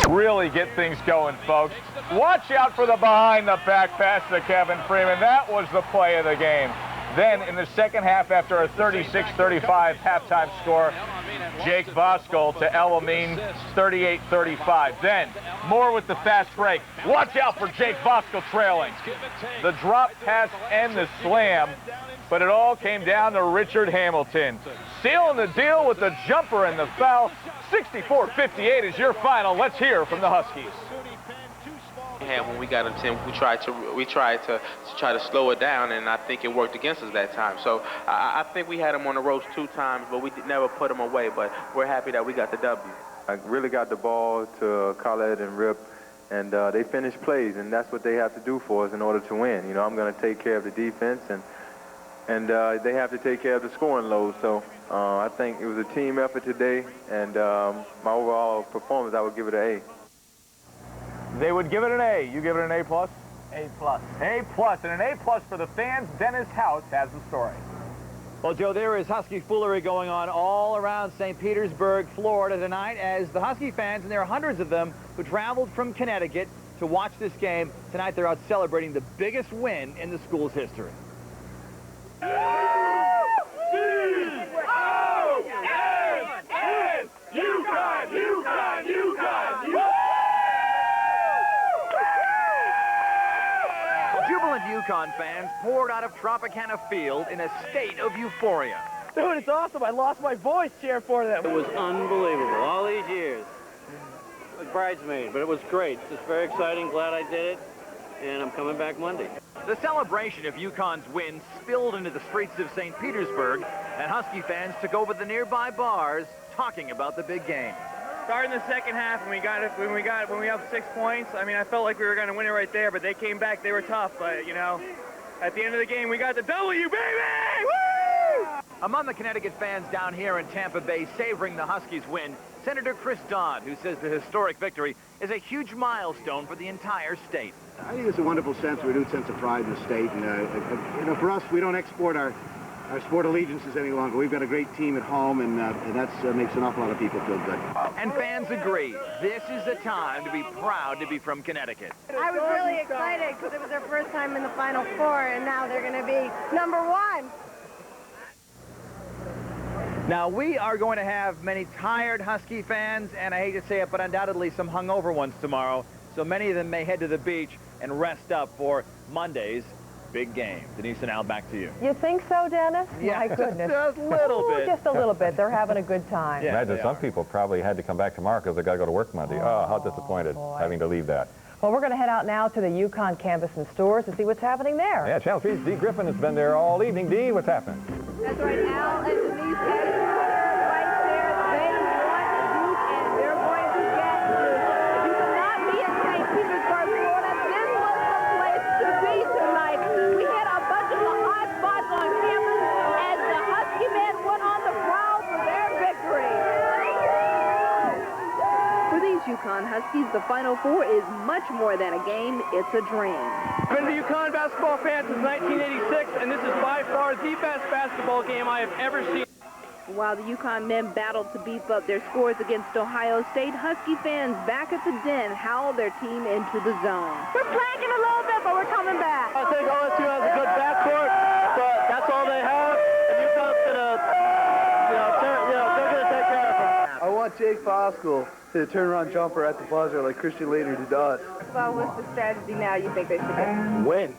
really get things going, folks. Watch out for the behind-the-back pass to Kevin Freeman. That was the play of the game. Then in the second half, after a 36-35 halftime score, Jake Voskuhl to El Amin, 38-35. Then Moore with the fast break. Watch out for Jake Voskuhl trailing. The drop pass and the slam, but it all came down to Richard Hamilton. Sealing the deal with the jumper and the foul. 64-58 is your final. Let's hear from the Huskies. When we got him 10, we tried to slow it down, and I think it worked against us that time. So I think we had him on the ropes 2 times, but we never put him away. But we're happy that we got the W. I really got the ball to Khaled and Rip, and they finished plays, and that's what they have to do for us in order to win. You know, I'm going to take care of the defense, and they have to take care of the scoring load. So I think it was a team effort today, and my overall performance, I would give it an A. They would give it an A. You give it an A+? A+. A+. And an A+ for the fans. Dennis House has the story. Well, Joe, there is Husky foolery going on all around St. Petersburg, Florida tonight, as the Husky fans, and there are hundreds of them, who traveled from Connecticut to watch this game. Tonight they're out celebrating the biggest win in the school's history. Jubilant UConn fans poured out of Tropicana Field in a state of euphoria. Dude, it's awesome. I lost my voice cheering for them. It was unbelievable. All these years. I was bridesmaid, but it was great. It's very exciting. Glad I did it. And I'm coming back Monday. The celebration of UConn's win spilled into the streets of St. Petersburg, and Husky fans took over the nearby bars talking about the big game. Starting the second half, when we have 6 points, I mean, I felt like we were going to win it right there, but they came back. They were tough, but, you know, at the end of the game, we got the W, baby! Woo! Among the Connecticut fans down here in Tampa Bay savoring the Huskies' win, Senator Chris Dodd, who says the historic victory is a huge milestone for the entire state. I think it's a wonderful sense, a renewed sense of pride in the state, and you know, for us, we don't export our sport allegiances any longer. We've got a great team at home, and that makes an awful lot of people feel good. And fans agree. This is the time to be proud to be from Connecticut. I was really excited because it was their first time in the Final Four, and now they're going to be #1. Now, we are going to have many tired Husky fans, and I hate to say it, but undoubtedly some hungover ones tomorrow. So many of them may head to the beach and rest up for Monday's big game. Denise and Al, back to you. You think so, Dennis? Yeah, my goodness. Just a little bit. Just a little bit. They're having a good time. Yeah, imagine some people probably had to come back tomorrow because they got to go to work Monday. Oh, how disappointed having to leave that. Well, we're going to head out now to the UConn campus and stores to see what's happening there. Yeah, Channel 3's Dee Griffin has been there all evening. Dee, what's happening? That's right, Al and Denise headed right there. They want Duke, and they're going to get Duke. If you will not be in St. Petersburg, Florida, this was the place to be tonight. We hit a bunch of the hot spots on campus as the Husky men went on the prowl for their victory. For these UConn Huskies, the Final Four is much more than a game, it's a dream. I've been a UConn basketball fan since 1986, and this is by far the best basketball game I have ever seen. While the UConn men battled to beef up their scores against Ohio State, Husky fans back at the Den howled their team into the zone. We're flagging a little bit, but we're coming back. I think OSU has a good backcourt, but that's all they have, and UConn's gonna, they're gonna take care of them. I want Jake Voskuhl to turn-around jumper at the buzzer like Christian Leitner does. So what's the strategy now you think they should do? Win.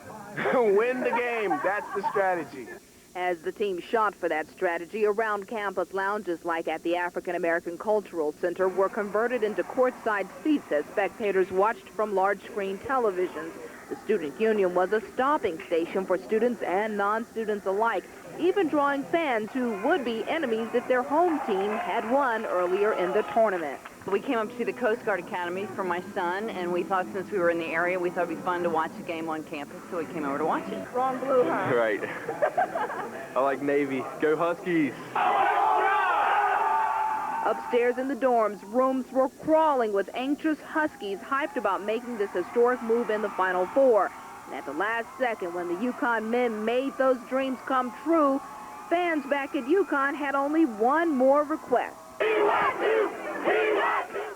Win the game. That's the strategy. As the team shot for that strategy, around campus lounges like at the African American Cultural Center were converted into courtside seats as spectators watched from large-screen televisions. The Student Union was a stopping station for students and non-students alike, even drawing fans who would be enemies if their home team had won earlier in the tournament. We came up to the Coast Guard Academy for my son, and we thought since we were in the area, we thought it'd be fun to watch a game on campus, so we came over to watch it. Wrong blue, huh? Right. I like Navy. Go Huskies. Upstairs in the dorms, rooms were crawling with anxious Huskies hyped about making this historic move in the Final Four. And at the last second, when the UConn men made those dreams come true, fans back at UConn had only one more request. We want you! We want you!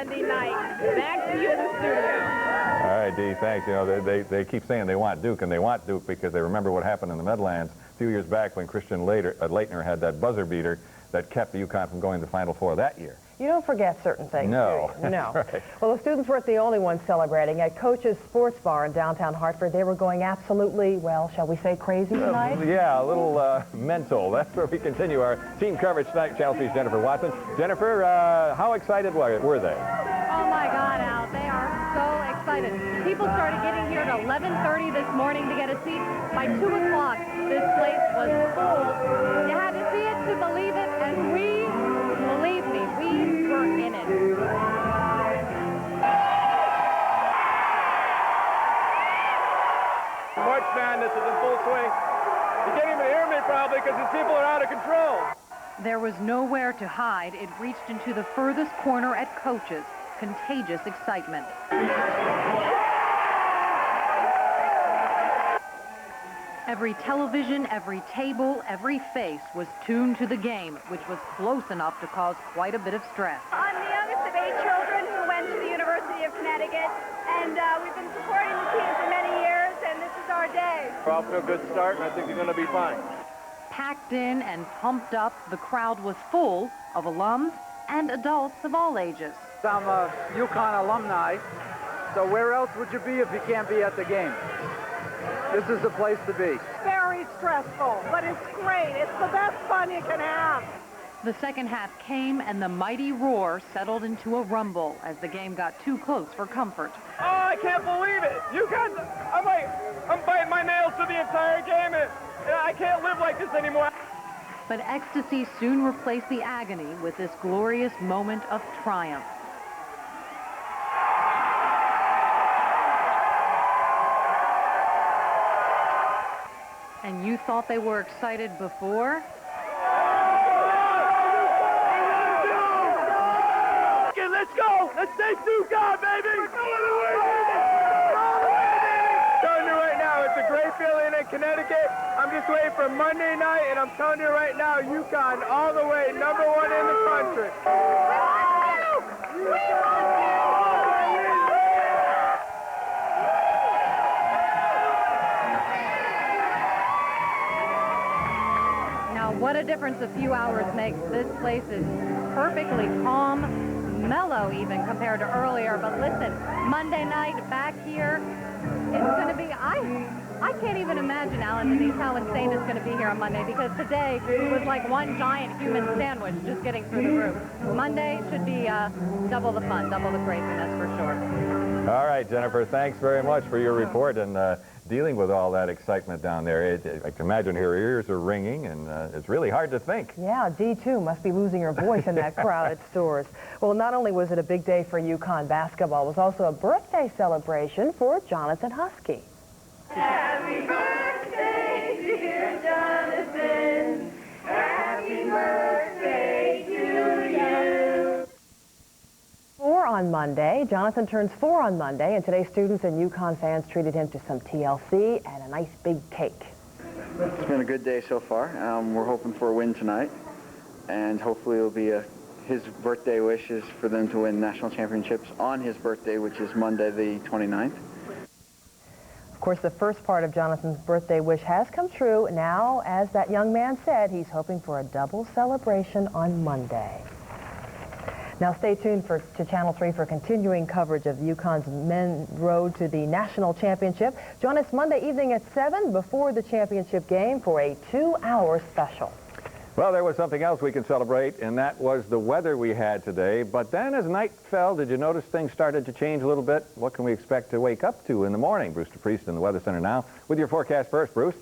Monday night. Back to you in the studio. All right, Dee, thanks. You know, they keep saying they want Duke, and they want Duke because they remember what happened in the Meadowlands a few years back when Christian Leitner had that buzzer beater that kept the UConn from going to the Final Four that year. You don't forget certain things, No. do you? No. Right. Well, the students weren't the only ones celebrating. At Coach's Sports Bar in downtown Hartford, they were going absolutely, well, shall we say crazy tonight? Yeah, a little mental. That's where we continue our team coverage tonight. Channel 3's Jennifer Watson. Jennifer, how excited were they? Oh, my God, Al. They are so excited. People started getting here at 11:30 this morning to get a seat. By 2 o'clock, this place was full. You had to see it to believe it, and we, believe me, we were in it. March Madness is in full swing. You can't even hear me probably because these people are out of control. There was nowhere to hide. It reached into the furthest corner at Coach's. Contagious excitement. Every television, every table, every face was tuned to the game, which was close enough to cause quite a bit of stress. I'm the youngest of 8 children who went to the University of Connecticut, and we've been supporting the team for many years, and this is our day. We're off to a good start, and I think they're going to be fine. Packed in and pumped up, the crowd was full of alums and adults of all ages. I'm a UConn alumni, so where else would you be if you can't be at the game? This is the place to be. Very stressful, but it's great. It's the best fun you can have. The second half came, and the mighty roar settled into a rumble as the game got too close for comfort. Oh, I can't believe it. UConn's, I'm biting my nails through the entire game, and I can't live like this anymore. But ecstasy soon replaced the agony with this glorious moment of triumph. And you thought they were excited before? Okay, let's go! Let's take UConn, baby! We're going away, baby! Telling you right now, it's a great feeling in Connecticut. I'm just waiting for Monday night, and I'm telling you right now, UConn all the way, #1 in the country. What a difference a few hours makes. This place is perfectly calm, mellow even compared to earlier. But listen, Monday night back here, it's going to be, I can't even imagine, Alan and Denise, how insane it's going to be here on Monday, because today was like one giant human sandwich just getting through the roof. Monday should be double the fun, double the craziness for sure. All right, Jennifer, thanks very much for your report and dealing with all that excitement down there. I can imagine her ears are ringing, and it's really hard to think. Yeah, Dee, too, must be losing her voice in that crowded stores. Well, not only was it a big day for UConn basketball, it was also a birthday celebration for Jonathan Husky. Happy birthday, dear Jonathan. Happy birthday to you. 4 on Monday. Jonathan turns 4 on Monday, and today students and UConn fans treated him to some TLC and a nice big cake. It's been a good day so far. We're hoping for a win tonight, and hopefully it'll be his birthday wish is for them to win national championships on his birthday, which is Monday the 29th. Of course, the first part of Jonathan's birthday wish has come true. Now, as that young man said, he's hoping for a double celebration on Monday. Now, stay tuned to Channel 3 for continuing coverage of UConn's men's road to the national championship. Join us Monday evening at 7 before the championship game for a 2-hour special. Well, there was something else we can celebrate, and that was the weather we had today. But then as night fell, did you notice things started to change a little bit? What can we expect to wake up to in the morning? Bruce DePrest in the Weather Center now with your forecast first, Bruce.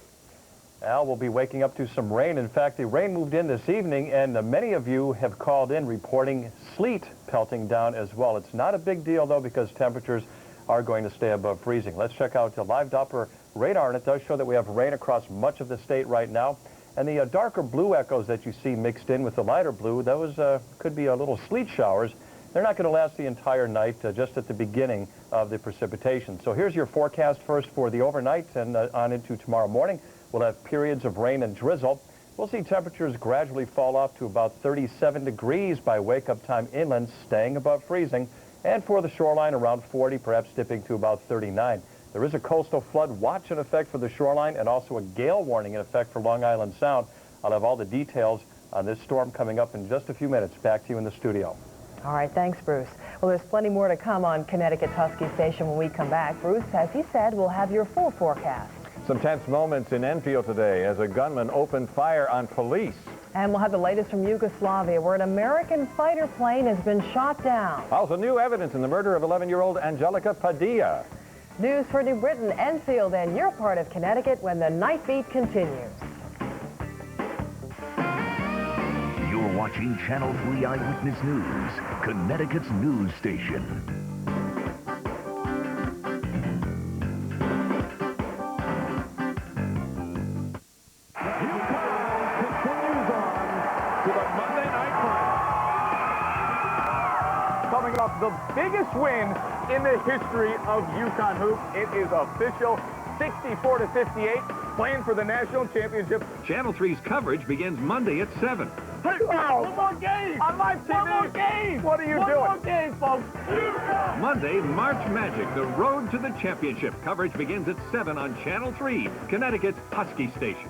Al, we'll be waking up to some rain. In fact, the rain moved in this evening, and many of you have called in reporting sleet pelting down as well. It's not a big deal, though, because temperatures are going to stay above freezing. Let's check out the live Doppler radar, and it does show that we have rain across much of the state right now. And the darker blue echoes that you see mixed in with the lighter blue, those could be little sleet showers. They're not going to last the entire night, just at the beginning of the precipitation. So here's your forecast first for the overnight and on into tomorrow morning. We'll have periods of rain and drizzle. We'll see temperatures gradually fall off to about 37 degrees by wake-up time inland, staying above freezing. And for the shoreline, around 40, perhaps dipping to about 39. There is a coastal flood watch in effect for the shoreline and also a gale warning in effect for Long Island Sound. I'll have all the details on this storm coming up in just a few minutes. Back to you in the studio. All right, thanks, Bruce. Well, there's plenty more to come on Connecticut's Husky Station when we come back. Bruce, as he said, we'll have your full forecast. Some tense moments in Enfield today as a gunman opened fire on police. And we'll have the latest from Yugoslavia, where an American fighter plane has been shot down. Also, new evidence in the murder of 11-year-old Angelica Padilla. News for New Britain, Enfield, and your part of Connecticut when the Night Beat continues. You're watching Channel 3 Eyewitness News, Connecticut's news station. Coming off the biggest win in the history of UConn hoops. It is official, 64-58, playing for the national championship. Channel 3's coverage begins Monday at 7. Hey, wow. One more game! On my TV! One more game! What are you doing? One more game, folks! Monday, March Magic, the road to the championship. Coverage begins at 7 on Channel 3, Connecticut's Husky Station.